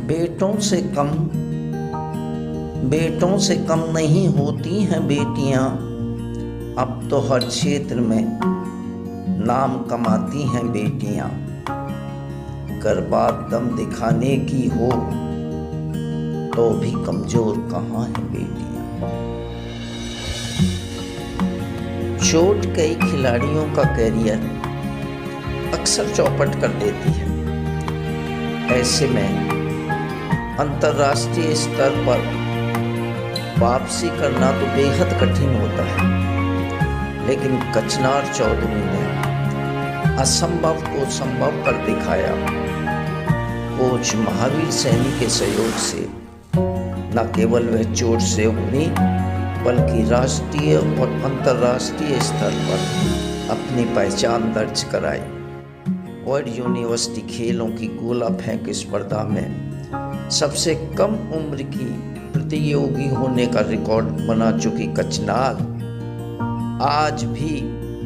बेटों से कम नहीं होती हैं बेटियां। अब तो हर क्षेत्र में नाम कमाती हैं बेटियां। कर बात दम दिखाने की हो तो भी कमजोर कहाँ है बेटियां। चोट कई खिलाड़ियों का कैरियर अक्सर चौपट कर देती है। ऐसे में अंतर्राष्ट्रीय स्तर पर वापसी करना तो बेहद कठिन होता है, लेकिन कचनार चौधरी ने असंभव को संभव कर दिखाया। कोच महावीर सैनी के सहयोग से न केवल वह चोट से उबरी, बल्कि राष्ट्रीय और अंतर्राष्ट्रीय स्तर पर अपनी पहचान दर्ज कराई। वर्ल्ड यूनिवर्सिटी खेलों की गोला फेंक स्पर्धा में सबसे कम उम्र की प्रतियोगी होने का रिकॉर्ड बना चुकी कचनार आज भी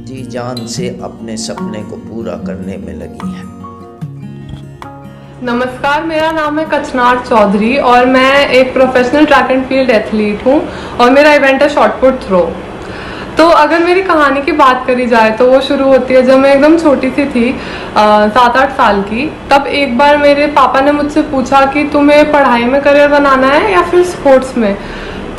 जी जान से अपने सपने को पूरा करने में लगी है। नमस्कार, मेरा नाम है कचनार चौधरी और मैं एक professional track and field athlete हूँ और मेरा इवेंट है शॉटपुट थ्रो। तो अगर मेरी कहानी की बात करी जाए तो वो शुरू होती है जब मैं एकदम छोटी सी थी, 7-8 साल की। तब एक बार मेरे पापा ने मुझसे पूछा कि तुम्हें पढ़ाई में करियर बनाना है या फिर स्पोर्ट्स में।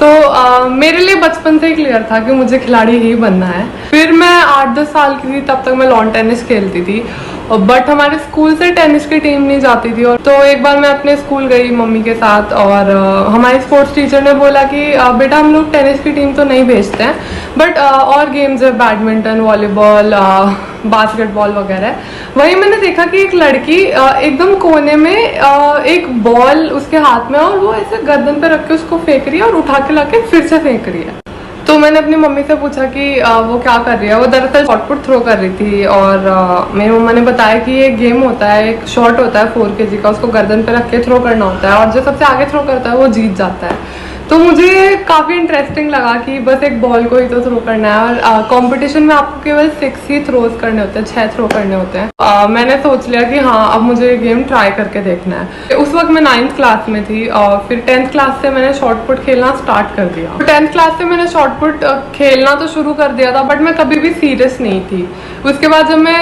तो मेरे लिए बचपन से ही क्लियर था कि मुझे खिलाड़ी ही बनना है। फिर मैं 8-10 साल की थी, तब तक मैं लॉन टेनिस खेलती थी, बट हमारे स्कूल से टेनिस की टीम नहीं जाती थी। और तो एक बार मैं अपने स्कूल गई मम्मी के साथ और हमारे स्पोर्ट्स टीचर ने बोला कि बेटा हम लोग टेनिस की टीम तो नहीं भेजते हैं, बट और गेम्स है, बैडमिंटन, वॉलीबॉल, बास्केटबॉल वगैरह। वहीं मैंने देखा कि एक लड़की एकदम कोने में एक बॉल उसके हाथ में और वो ऐसे गर्दन पे रख के उसको फेंक रही है और उठा के लाके फिर से फेंक रही है। तो मैंने अपनी मम्मी से पूछा कि वो क्या कर रही है। वो दरअसल शॉटपुट थ्रो कर रही थी और मेरी मम्मा ने बताया कि ये गेम होता है, एक शॉट होता है 4 kg का, उसको गर्दन पे रख के थ्रो करना होता है और जो सबसे आगे थ्रो करता है वो जीत जाता है। तो मुझे काफ़ी इंटरेस्टिंग लगा कि बस एक बॉल को ही तो थ्रो करना है और कंपटीशन में आपको केवल 6 ही थ्रोज करने होते हैं, 6 थ्रो करने होते हैं। मैंने सोच लिया कि हाँ, अब मुझे ये गेम ट्राई करके देखना है। उस वक्त मैं 9th क्लास में थी और फिर 10th क्लास से मैंने शॉटपुट खेलना स्टार्ट कर दिया। 10th क्लास से मैंने शॉटपुट खेलना तो शुरू कर दिया था, बट मैं कभी भी सीरियस नहीं थी। उसके बाद जब मैं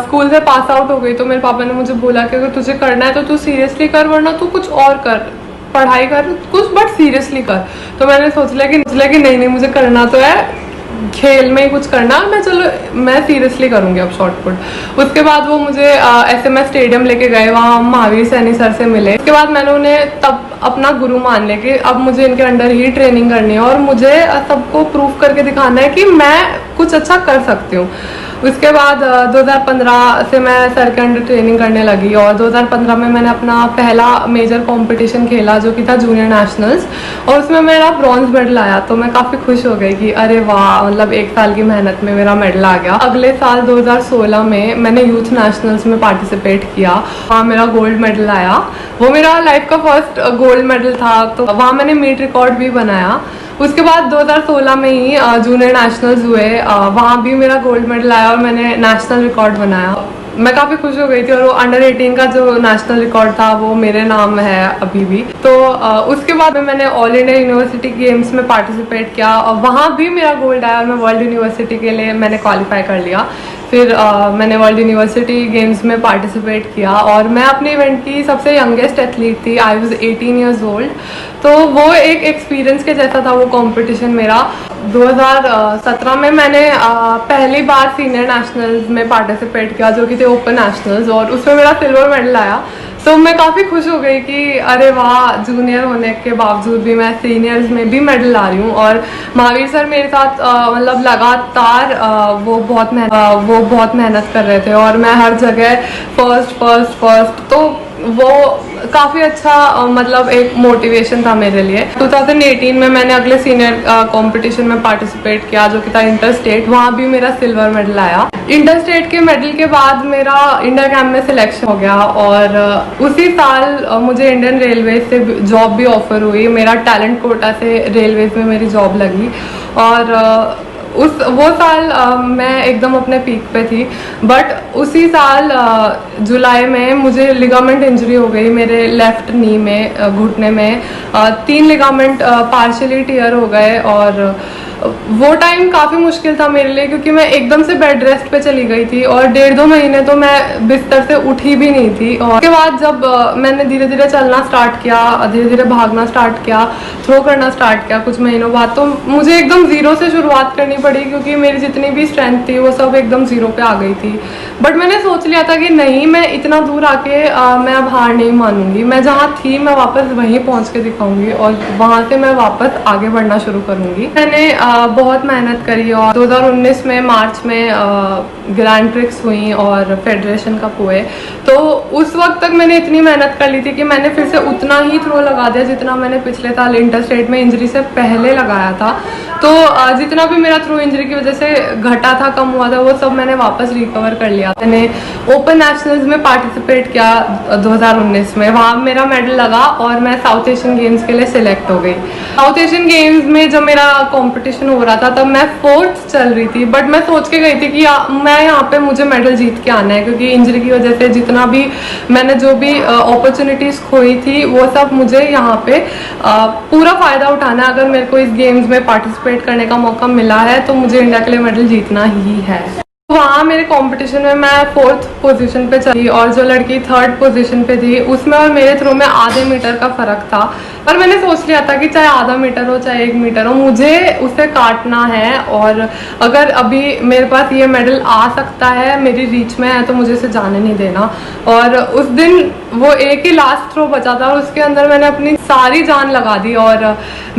स्कूल से पास आउट हो गई तो मेरे पापा ने मुझे बोला कि अगर तुझे करना है तो तू सीरियसली कर, वरना तू कुछ और कर, पढ़ाई कर कुछ, बट सीरियसली कर। तो मैंने सोच लिया कि नहीं मुझे करना तो है, खेल में ही कुछ करना, मैं सीरियसली करूँगी अब शॉटपुट। उसके बाद वो मुझे SMS स्टेडियम लेके गए, वहाँ महावीर सैनी सर से मिले। उसके बाद मैंने उन्हें तब अपना गुरु मान लिया कि अब मुझे इनके अंडर ही ट्रेनिंग करनी है और मुझे सबको प्रूफ करके दिखाना है कि मैं कुछ अच्छा कर सकती हूँ। उसके बाद 2015 से मैं सर के अंडर ट्रेनिंग करने लगी और 2015 में मैंने अपना पहला मेजर कंपटीशन खेला जो कि था जूनियर नेशनल्स, और उसमें मेरा ब्रॉन्ज मेडल आया। तो मैं काफ़ी खुश हो गई कि अरे वाह, मतलब 1 साल की मेहनत में मेरा मेडल आ गया। अगले साल 2016 में मैंने यूथ नेशनल्स में पार्टिसिपेट किया, वहाँ मेरा गोल्ड मेडल आया। वो मेरा लाइफ का फर्स्ट गोल्ड मेडल था, तो वहाँ मैंने मीट रिकॉर्ड भी बनाया। उसके बाद 2016 में ही जूनियर नेशनल्स हुए, वहाँ भी मेरा गोल्ड मेडल आया और मैंने नेशनल रिकॉर्ड बनाया। मैं काफ़ी खुश हो गई थी और वो अंडर 18 का जो नेशनल रिकॉर्ड था वो मेरे नाम है अभी भी। तो उसके बाद में मैंने ऑल इंडिया यूनिवर्सिटी गेम्स में पार्टिसिपेट किया और वहाँ भी मेरा गोल्ड आया और मैं वर्ल्ड यूनिवर्सिटी के लिए मैंने क्वालिफाई कर लिया। फिर मैंने वर्ल्ड यूनिवर्सिटी गेम्स में पार्टिसिपेट किया और मैं अपने इवेंट की सबसे यंगेस्ट एथलीट थी। I was 18 years old. तो वो एक एक्सपीरियंस के जैसा था वो कंपटीशन मेरा। 2017 में मैंने पहली बार सीनियर नेशनल्स में पार्टिसिपेट किया जो कि थे ओपन नेशनल्स, और उसमें मेरा सिल्वर मेडल आया। तो मैं काफ़ी खुश हो गई कि अरे वाह, जूनियर होने के बावजूद भी मैं सीनियर्स में भी मेडल ला रही हूँ। और महावीर सर मेरे साथ मतलब लगातार वो बहुत मेहनत कर रहे थे और मैं हर जगह फर्स्ट। तो वो काफ़ी अच्छा मतलब एक मोटिवेशन था मेरे लिए। 2018 में मैंने अगले सीनियर कंपटीशन में पार्टिसिपेट किया जो कि था इंटर स्टेट, वहाँ भी मेरा सिल्वर मेडल आया। इंटर स्टेट के मेडल के बाद मेरा इंडिया कैंप में सिलेक्शन हो गया और उसी साल मुझे इंडियन रेलवे से जॉब भी ऑफर हुई। मेरा टैलेंट कोटा से रेलवेज में मेरी जॉब लगी और वो साल मैं एकदम अपने पीक पे थी, बट उसी साल जुलाई में मुझे लिगामेंट इंजरी हो गई मेरे लेफ्ट नी में, घुटने में 3 लिगामेंट पार्शियली टियर हो गए। और वो टाइम काफ़ी मुश्किल था मेरे लिए, क्योंकि मैं एकदम से बेड रेस्ट पे चली गई थी और 1.5-2 महीने तो मैं बिस्तर से उठी भी नहीं थी। और उसके बाद जब मैंने धीरे धीरे चलना स्टार्ट किया, धीरे धीरे भागना स्टार्ट किया, थ्रो करना स्टार्ट किया कुछ महीनों बाद, तो मुझे एकदम ज़ीरो से शुरुआत करनी पड़ी, क्योंकि मेरी जितनी भी स्ट्रेंथ थी वो सब एकदम ज़ीरो पे आ गई थी। बट मैंने सोच लिया था कि नहीं, मैं इतना दूर आके मैं अब हार नहीं मानूंगी, मैं जहाँ थी मैं वापस वहीं पहुँच के दिखाऊंगी और वहाँ से मैं वापस आगे बढ़ना शुरू करूँगी। मैंने बहुत मेहनत करी और 2019 में मार्च में ग्रैंड प्रिक्स हुई और फेडरेशन कप हुए। तो उस वक्त तक मैंने इतनी मेहनत कर ली थी कि मैंने फिर से उतना ही थ्रो लगा दिया जितना मैंने पिछले साल इंटर स्टेट में इंजरी से पहले लगाया था। तो जितना भी मेरा थ्रो इंजरी की वजह से घटा था, कम हुआ था, वो सब मैंने वापस रिकवर कर लिया। मैंने ओपन नेशनल्स में पार्टिसिपेट किया 2019 में, वहाँ मेरा मेडल लगा और मैं साउथ एशियन गेम्स के लिए सिलेक्ट हो गई। साउथ एशियन गेम्स में जब मेरा कॉम्पिटिशन हो रहा था तब मैं 4th चल रही थी, बट मैं सोच के गई थी कि मैं यहाँ पे मुझे मेडल जीत के आना है, क्योंकि इंजरी की वजह से जितना भी मैंने जो भी अपॉर्चुनिटीज़ खोई थी वो सब मुझे यहाँ पे पूरा फ़ायदा उठाना है। अगर मेरे को इस गेम्स में पार्टिसिपेट करने का मौका मिला है तो मुझे इंडिया के लिए मेडल जीतना ही है। वहाँ मेरे कंपटीशन में मैं 4th पोजीशन पे चली और जो लड़की 3rd पोजीशन पे थी उसमें और मेरे थ्रो में आधे मीटर का फ़र्क था। पर मैंने सोच लिया था कि चाहे आधा मीटर हो चाहे 1 मीटर हो, मुझे उसे काटना है। और अगर अभी मेरे पास ये मेडल आ सकता है, मेरी रीच में है, तो मुझे इसे जाने नहीं देना। और उस दिन वो एक ही लास्ट थ्रो बचा था और उसके अंदर मैंने अपनी सारी जान लगा दी और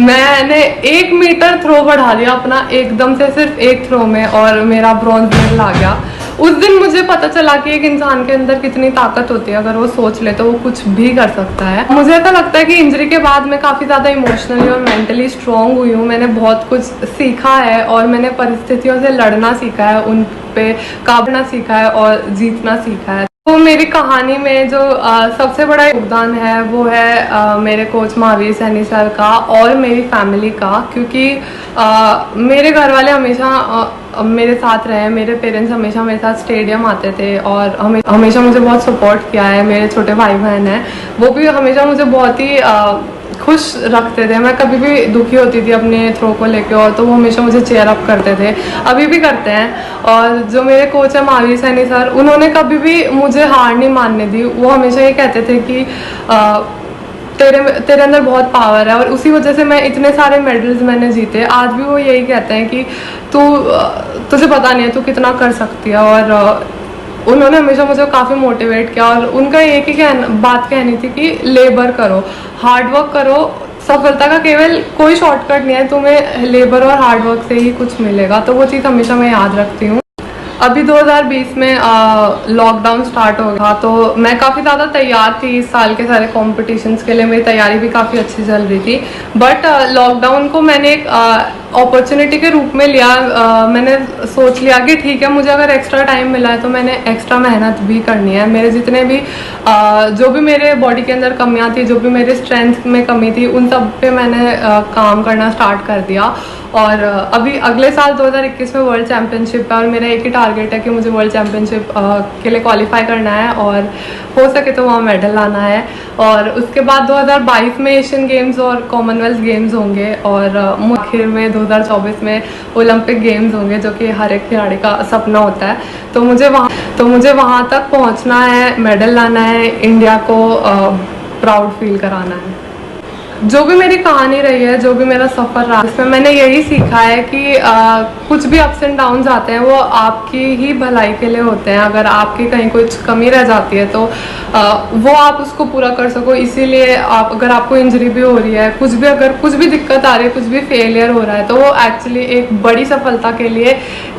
मैंने 1 मीटर थ्रो बढ़ा दिया अपना एकदम से, सिर्फ एक थ्रो में, और मेरा ब्रॉन्ज मेडल आ गया। उस दिन मुझे पता चला कि एक इंसान के अंदर कितनी ताकत होती है, अगर वो सोच ले तो वो कुछ भी कर सकता है। मुझे ऐसा लगता है कि इंजरी के बाद मैं काफ़ी ज़्यादा इमोशनली और मेंटली स्ट्रॉन्ग हुई हूँ। मैंने बहुत कुछ सीखा है और मैंने परिस्थितियों से लड़ना सीखा है, उन पे काबूना सीखा है और जीतना सीखा है। तो मेरी कहानी में जो सबसे बड़ा योगदान है वो है मेरे कोच महावीर सैनी सर का और मेरी फैमिली का, क्योंकि मेरे घर वाले हमेशा मेरे साथ रहे। मेरे पेरेंट्स हमेशा मेरे साथ स्टेडियम आते थे और हमेशा मुझे बहुत सपोर्ट किया है। मेरे छोटे भाई बहन हैं, वो भी हमेशा मुझे बहुत ही खुश रखते थे। मैं कभी भी दुखी होती थी अपने थ्रो को लेके और तो वो हमेशा मुझे चेयर अप करते थे, अभी भी करते हैं। और जो मेरे कोच है महावीर सैनी सर, उन्होंने कभी भी मुझे हार नहीं मानने दी। वो हमेशा ये कहते थे कि तेरे अंदर बहुत पावर है, और उसी वजह से मैं इतने सारे मेडल्स मैंने जीते। आज भी वो यही कहते हैं कि तुझे पता नहीं है तू कितना कर सकती है। और उन्होंने हमेशा मुझे काफ़ी मोटिवेट किया और उनका एक ही बात कहनी थी कि लेबर करो, हार्ड वर्क करो। सफलता का केवल कोई शॉर्टकट नहीं है, तुम्हें लेबर और हार्ड वर्क से ही कुछ मिलेगा। तो वो चीज़ हमेशा मैं याद रखती हूँ। अभी 2020 में लॉकडाउन स्टार्ट हो गया, तो मैं काफ़ी ज़्यादा तैयार थी इस साल के सारे कॉम्पिटिशन्स के लिए। मेरी तैयारी भी काफ़ी अच्छी चल रही थी, बट लॉकडाउन को मैंने एक अपॉर्चुनिटी के रूप में लिया। मैंने सोच लिया कि ठीक है, मुझे अगर एक्स्ट्रा टाइम मिला है तो मैंने एक्स्ट्रा मेहनत भी करनी है। मेरे जितने भी जो भी मेरे बॉडी के अंदर कमियां थी, जो भी मेरे स्ट्रेंथ में कमी थी, उन सब पे मैंने काम करना स्टार्ट कर दिया। और अभी अगले साल 2021 में वर्ल्ड चैम्पियनशिप है और मेरा एक ही टारगेट है कि मुझे वर्ल्ड चैम्पियनशिप के लिए क्वालिफाई करना है और हो सके तो वहाँ मेडल लाना है। और उसके बाद 2022 में एशियन गेम्स और कॉमनवेल्थ गेम्स होंगे और आखिर में 2024 में ओलंपिक गेम्स होंगे, जो कि हर एक खिलाड़ी का सपना होता है। तो मुझे वहाँ तक पहुँचना है, मेडल लाना है, इंडिया को प्राउड फील कराना है। जो भी मेरी कहानी रही है, जो भी मेरा सफ़र रहा, इसमें मैंने यही सीखा है कि कुछ भी अप्स एंड डाउन्स आते हैं वो आपकी ही भलाई के लिए होते हैं। अगर आपकी कहीं कुछ कमी रह जाती है तो वो आप उसको पूरा कर सको। इसीलिए अगर आपको इंजरी भी हो रही है, अगर कुछ भी दिक्कत आ रही है, कुछ भी फेलियर हो रहा है, तो वो एक्चुअली एक बड़ी सफलता के लिए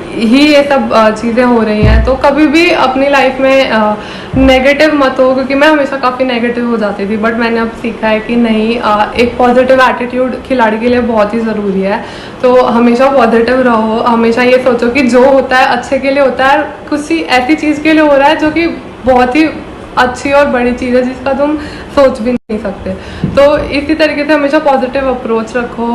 ही ये सब चीज़ें हो रही हैं। तो कभी भी अपनी लाइफ में नेगेटिव मत हो, क्योंकि मैं हमेशा काफ़ी नेगेटिव हो जाती थी, बट मैंने अब सीखा है कि नहीं, एक पॉजिटिव एटीट्यूड खिलाड़ी के लिए बहुत ही ज़रूरी है। तो हमेशा पॉजिटिव रहो, हमेशा ये सोचो कि जो होता है अच्छे के लिए होता है, कुछ ऐसी चीज़ के लिए हो रहा है जो कि बहुत ही अच्छी और बड़ी चीज़ है जिसका तुम सोच भी नहीं सकते। तो इसी तरीके से हमेशा पॉजिटिव अप्रोच रखो।